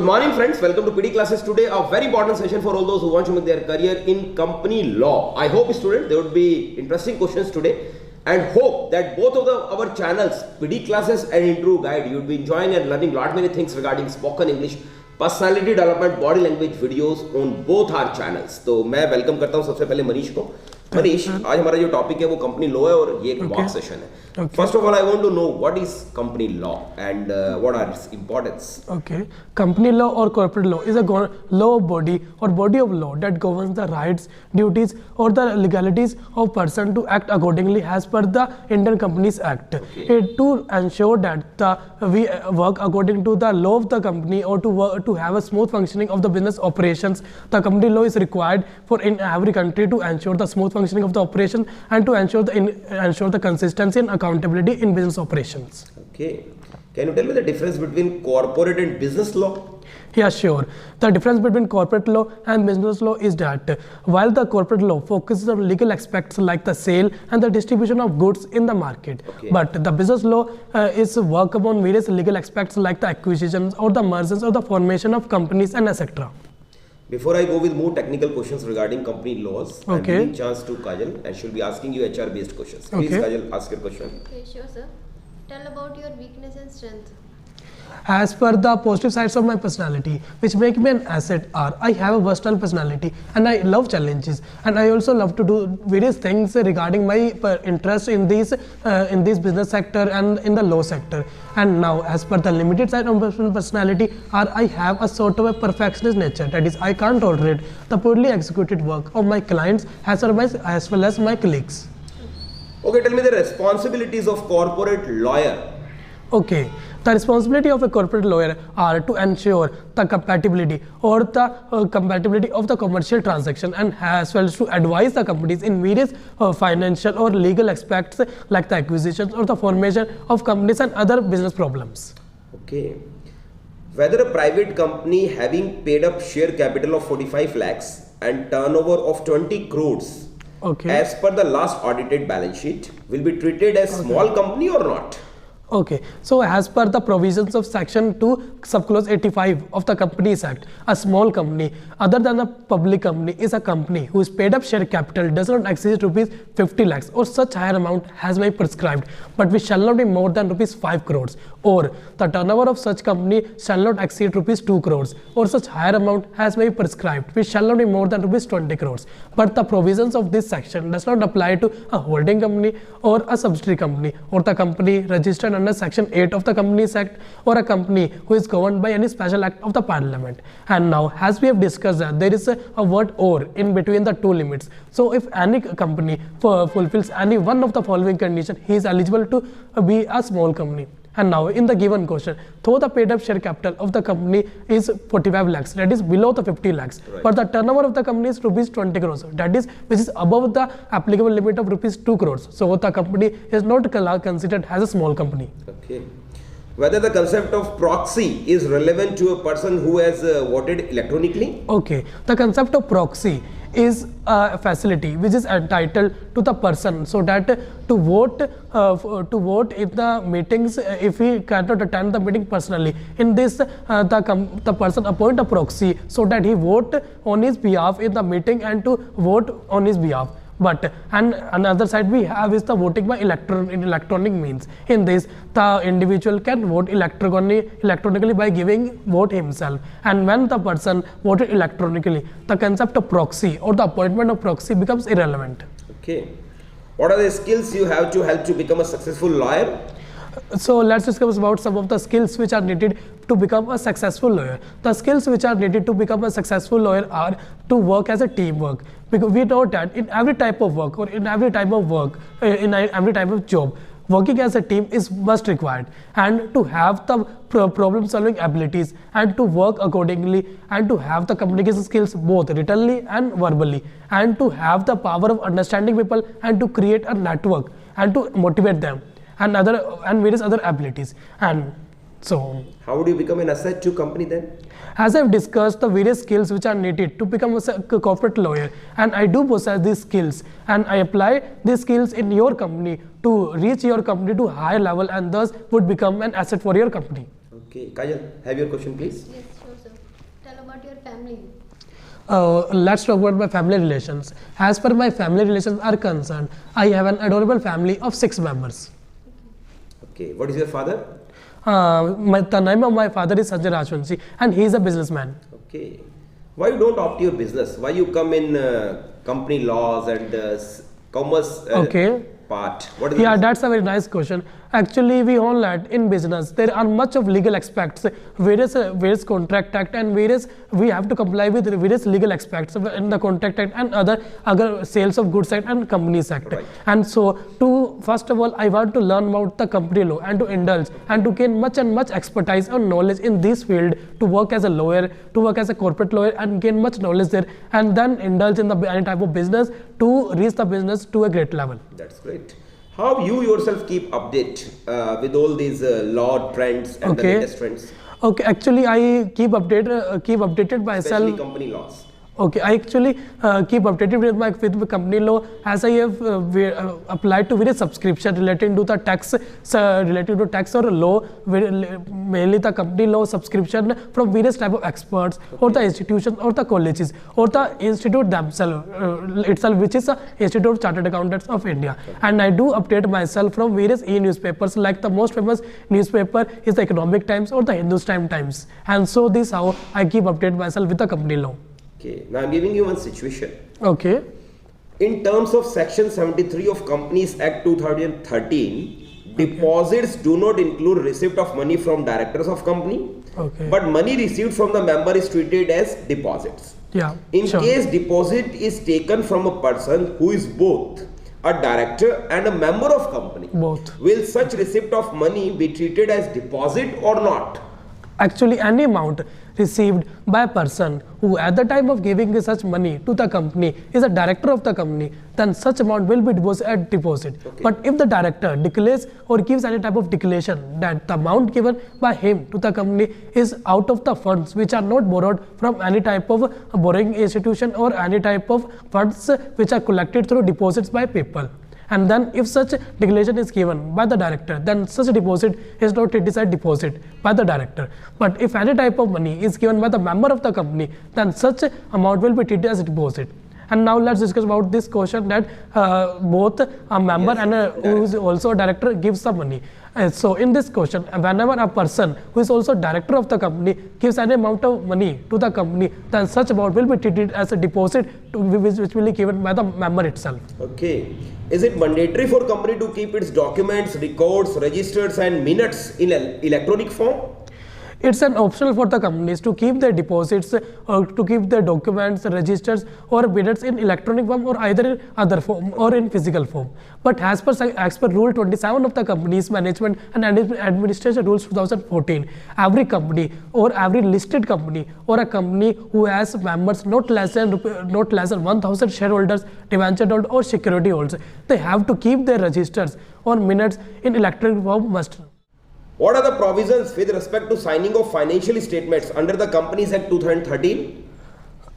Good morning friends, welcome to PD classes. Today a very important session for all those who want to make their career in company law. I hope students there would be interesting questions today and hope that both of our channels PD classes and interview guide you would be enjoying and learning lot many things regarding spoken English, personality development, body language videos on both our channels. तो मैं welcome करता हूँ सबसे पहले मनीष को. मनीष, आज हमारा जो टॉपिक है वो कंपनी लॉ है और ये एक मॉक सेशन है. First of all, I want to know what is company law and what are its importance. Okay, company law or corporate law is a law body or body of law that governs the rights, duties, or the legalities of person to act accordingly as per the Indian Companies Act. Okay. To ensure that we work according to the law of the company or to have a smooth functioning of the business operations, the company law is required for in every country to ensure the smooth functioning of the operation and to ensure the consistency and accountability in business operations. Okay. Can you tell me the difference between corporate and business law? Yeah, sure. The difference between corporate law and business law is that while the corporate law focuses on legal aspects like the sale and the distribution of goods in the market, but the business law is work upon various legal aspects like the acquisitions or the mergers or the formation of companies and etc. Before I go with more technical questions regarding company laws, I'm giving chance to Kajal and she'll be asking you HR based questions. Please Kajal, ask your question. Okay, sure sir. Tell about your weakness and strength. As per the positive sides of my personality, which make me an asset, are I have a versatile personality and I love challenges, and I also love to do various things regarding my interest in this business sector and in the law sector. And now, as per the limited side of my personality, are I have a sort of a perfectionist nature. That is, I can't tolerate the poorly executed work of my clients as well as my colleagues. Okay, tell me the responsibilities of corporate lawyer. Okay, the responsibility of a corporate lawyer are to ensure the compatibility or the compatibility of the commercial transaction and as well as to advise the companies in various financial or legal aspects like the acquisitions or the formation of companies and other business problems. Okay. Whether a private company having paid up share capital of 45 lakhs and turnover of 20 crores as per the last audited balance sheet will be treated as small company or not? Okay, so as per the provisions of section 2 subclause 85 of the Companies Act, a small company other than a public company is a company whose paid up share capital does not exceed rupees 50 lakhs or such higher amount has been prescribed, but which shall not be more than rupees 5 crores, or the turnover of such company shall not exceed rupees 2 crores or such higher amount has been prescribed which shall not be more than rupees 20 crores. But the provisions of this section does not apply to a holding company or a subsidiary company or the company registered under section 8 of the Companies Act or a company who is governed by any special act of the parliament. And now, as we have discussed that there is a word or in between the two limits. So if any company fulfills any one of the following conditions, he is eligible to be a small company. And now in the given question, though the paid up share capital of the company is 45 lakhs, that is below the 50 lakhs, but the turnover of the company is rupees 20 crores, that is which is above the applicable limit of rupees 2 crores. So the company is not considered as a small company. Okay. Whether the concept of proxy is relevant to a person who has voted electronically? Okay, the concept of proxy is a facility which is entitled to the person so that to vote in the meetings if he cannot attend the meeting personally. In this the person appoint a proxy so that he vote on his behalf in the meeting and to vote on his behalf. But and another side we have is the voting by electronic means. In this, the individual can vote electronically by giving vote himself. And when the person voted electronically, the concept of proxy or the appointment of proxy becomes irrelevant. Okay. What are the skills you have to help to become a successful lawyer? So let's discuss about some of the skills which are needed to become a successful lawyer. The skills which are needed to become a successful lawyer are to work as a teamwork. Because we know that in every type of work or in every type of work, in every type of job, working as a team is must required, and to have the problem solving abilities and to work accordingly and to have the communication skills both writtenly and verbally, and to have the power of understanding people and to create a network and to motivate them and various other abilities. And so how do you become an asset to company then? As I've discussed the various skills which are needed to become a corporate lawyer, and I do possess these skills and I apply these skills in your company to reach your company to higher level and thus would become an asset for your company. Okay, Kajal, have your question please. Yes, sure sir. about your family. Let's talk about my family relations. As per my family relations are concerned, I have an adorable family of 6 members. Okay, what is your father? The name of my father is Sanjay Rajvanshi and he is a businessman. Okay. Why you don't opt your business? Why you come in company laws and commerce part? What is Yeah, that's a very nice question. Actually, we all learned in business there are much of legal aspects, various contract act and we have to comply with various legal aspects in the contract act and other sales of goods act and companies act. Right. And so, first of all, I want to learn about the company law and to indulge and to gain much expertise and knowledge in this field, to work as a lawyer, to work as a corporate lawyer and gain much knowledge there, and then indulge in any type of business to reach the business to a great level. That's great. How you yourself keep update with all these law trends and the latest trends? Okay, actually I keep updated myself. Especially company laws. Okay, I actually keep updated with my company law, as I have applied to various subscription relating to the tax, or law, mainly the company law subscription from various type of experts or the institutions or the colleges or the institute themselves itself, which is the Institute of Chartered Accountants of India. And I do update myself from various e-newspapers, like the most famous newspaper is the Economic Times or the Hindustan Times. And so this is how I keep update myself with the company law. Okay, now I'm giving you one situation. Okay. In terms of Section 73 of Companies Act 2013, deposits do not include receipt of money from directors of company, but money received from the member is treated as deposits. Yeah. In case deposit is taken from a person who is both a director and a member of company, will such receipt of money be treated as deposit or not? Actually, any amount received by a person who at the time of giving such money to the company is a director of the company, then such amount will be deposit. But if the director declares or gives any type of declaration that the amount given by him to the company is out of the funds which are not borrowed from any type of borrowing institution or any type of funds which are collected through deposits by people, and then if such declaration is given by the director, then such deposit is not treated as deposit by the director. But if any type of money is given by the member of the company, then such amount will be treated as a deposit. And now let's discuss about this question that both a member and who is also a director gives the money. So in this question, whenever a person who is also director of the company gives any amount of money to the company, then such amount will be treated as a deposit which will be given by the member itself. Okay. Is it mandatory for company to keep its documents, records, registers and minutes in electronic form? It's an optional for the companies to keep their deposits or to keep their documents, registers or minutes in electronic form or either in other form or in physical form. But as per Rule 27 of the Companies Management and Administration Rules 2014, every company or every listed company or a company who has members not less than 1,000 shareholders, debenture holders or security holders, they have to keep their registers or minutes in electronic form must. What are the provisions with respect to signing of financial statements under the Companies Act 2013?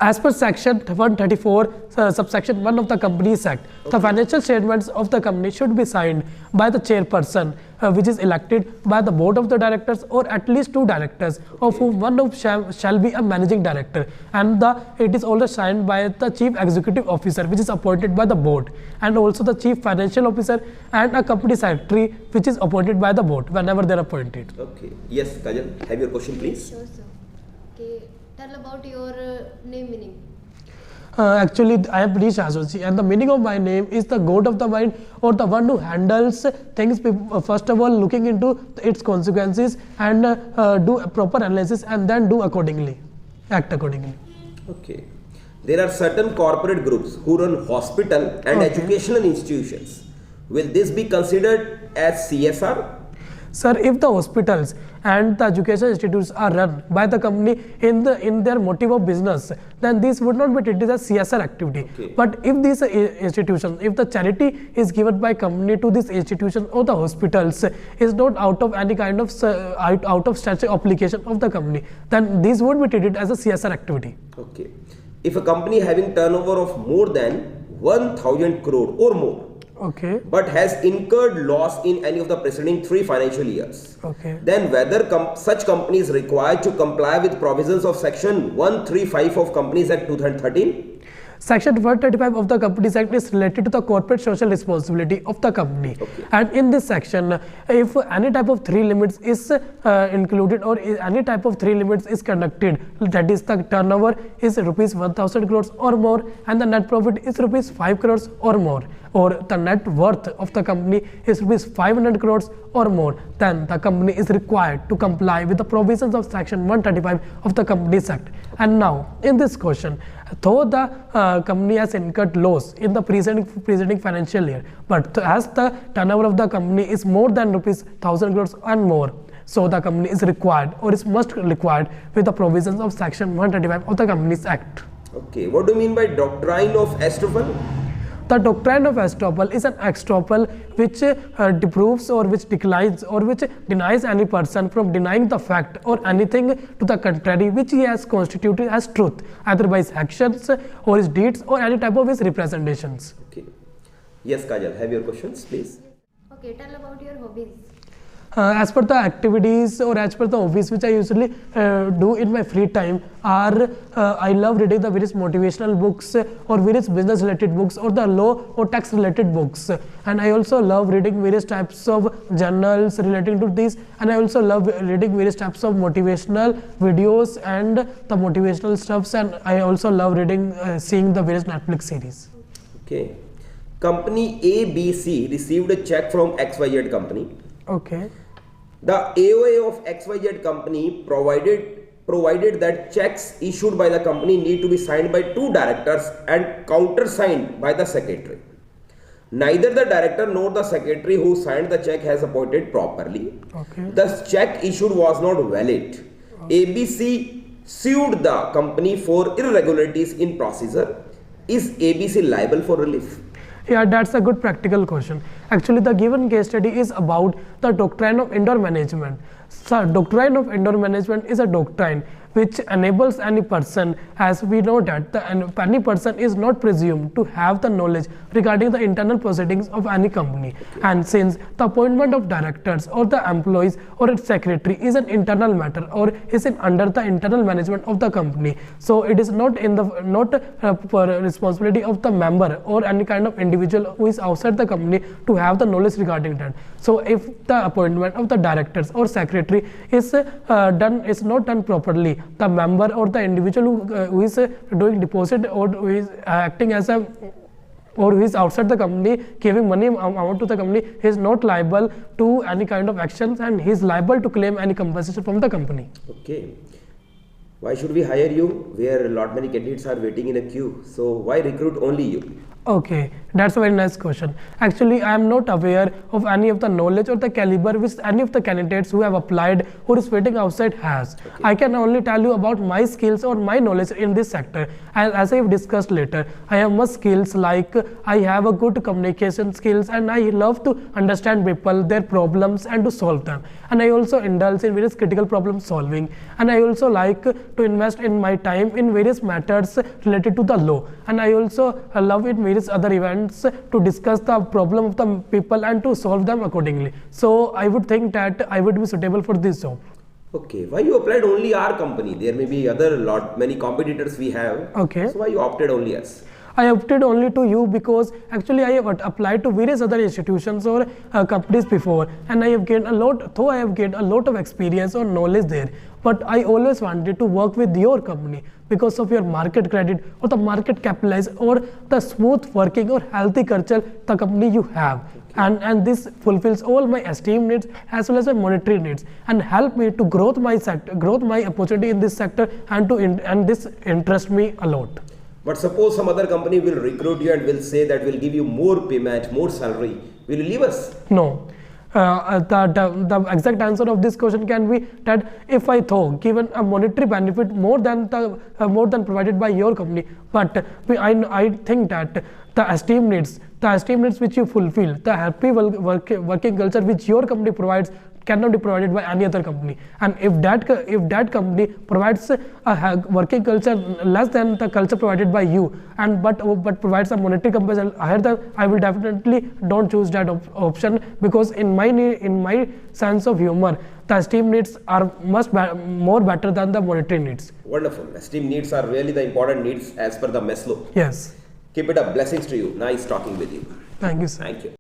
As per Section 134, subsection 1 of the Companies Act, the financial statements of the company should be signed by the chairperson, which is elected by the board of the directors or at least 2 directors, of whom one of shall be a managing director, and it is also signed by the chief executive officer, which is appointed by the board, and also the chief financial officer and a company secretary, which is appointed by the board whenever they are appointed. Okay. Yes, Kajal, have your question, please. Sure, sir. Okay, tell about your name meaning. Actually, I am Manish Asoci, and the meaning of my name is the god of the mind, or the one who handles things, first of all looking into its consequences and do a proper analysis and then act accordingly. Okay. There are certain corporate groups who run hospital and educational institutions. Will this be considered as CSR? Sir, if the hospitals and the education institutes are run by the company in their motive of business, then this would not be treated as CSR activity. But if these institutions, if the charity is given by company to this institution or the hospitals is not out of any kind of out of statutory obligation of the company, then this would be treated as a CSR activity. Okay. If a company having turnover of more than 1,000 crore or more Okay. but has incurred loss in any of the preceding 3 financial years, Okay. then whether such company is required to comply with provisions of section 135 of Companies Act 2013. Section 135 of the Companies Act is related to the corporate social responsibility of the company. Okay. And in this section, if any type of 3 limits is included or any type of 3 limits is conducted, that is the turnover is rupees 1000 crores or more and the net profit is rupees 5 crores or more, or the net worth of the company is rupees 500 crores or more, then the company is required to comply with the provisions of section 135 of the Companies Act. And now in this question, though the company has incurred loss in the preceding financial year, but as the turnover of the company is more than rupees 1000 crores and more, so the company is required or is must required with the provisions of section 135 of the Companies Act. Okay, what do you mean by doctrine of estoppel? The doctrine of estoppel is an estoppel which disproves or which declines or which denies any person from denying the fact or anything to the contrary which he has constituted as truth, either by his actions or his deeds or any type of his representations. Okay. Yes, Kajal, have your questions, please. Okay, tell about your hobbies. As per the activities or as per the hobbies which I usually do in my free time are I love reading the various motivational books or various business related books or the law or tax related books, and I also love reading various types of journals relating to this, and I also love reading various types of motivational videos and the motivational stuffs, and I also love reading seeing the various Netflix series. Okay. Company ABC received a check from XYZ company. Okay. The AOA of XYZ company provided that checks issued by the company need to be signed by 2 directors and countersigned by the secretary. Neither the director nor the secretary who signed the check has appointed properly. Okay. The check issued was not valid. ABC sued the company for irregularities in procedure. Is ABC liable for relief? Yeah, that's a good practical question. Actually, the given case study is about the doctrine of indoor management. So, doctrine of indoor management is a doctrine which enables any person, as we know that any person is not presumed to have the knowledge regarding the internal proceedings of any company. And since the appointment of directors or the employees or its secretary is an internal matter or is under the internal management of the company, so it is not in the responsibility of the member or any kind of individual who is outside the company to have the knowledge regarding that. So if the appointment of the directors or secretary is not done properly, the member or the individual who is doing deposit or who is acting as a or who is outside the company giving money amount to the company, he is not liable to any kind of actions and he is liable to claim any compensation from the company. Okay. Why should we hire you where a lot many candidates are waiting in a queue? So why recruit only you? Okay, that's a very nice question. Actually, I am not aware of any of the knowledge or the caliber which any of the candidates who have applied or is waiting outside has. Okay. I can only tell you about my skills or my knowledge in this sector. As I have discussed later, I have much skills like I have a good communication skills and I love to understand people, their problems and to solve them. And I also indulge in various critical problem solving. And I also like to invest in my time in various matters related to the law. And I also love it various other events to discuss the problem of the people and to solve them accordingly. So I would think that I would be suitable for this job. Okay, why you applied only our company? There may be many competitors we have. Okay. So why you opted only us? I opted only to you because actually I have applied to various other institutions or companies before, and I have gained a lot, though I have gained a lot of experience or knowledge there. But I always wanted to work with your company because of your market credit or the market capitalize or the smooth working or healthy culture the company you have. Okay. And this fulfills all my esteem needs as well as my monetary needs and help me to growth my sector, growth my opportunity in this sector, and this interests me a lot. But suppose some other company will recruit you and will say that will give you more payment, more salary. Will you leave us? No. The exact answer of this question can be that if I thought given a monetary benefit more than provided by your company, but I think that the esteem needs which you fulfill, the happy working culture which your company provides cannot be provided by any other company. And if that company provides a working culture less than the culture provided by you, and but provides a monetary compensation higher than, I will definitely don't choose that option, because in my sense of humor, the esteem needs are more better than the monetary needs. Wonderful. Esteem needs are really the important needs as per the Maslow. Yes. Keep it up. Blessings to you. Nice talking with you. Thank you, sir. Thank you.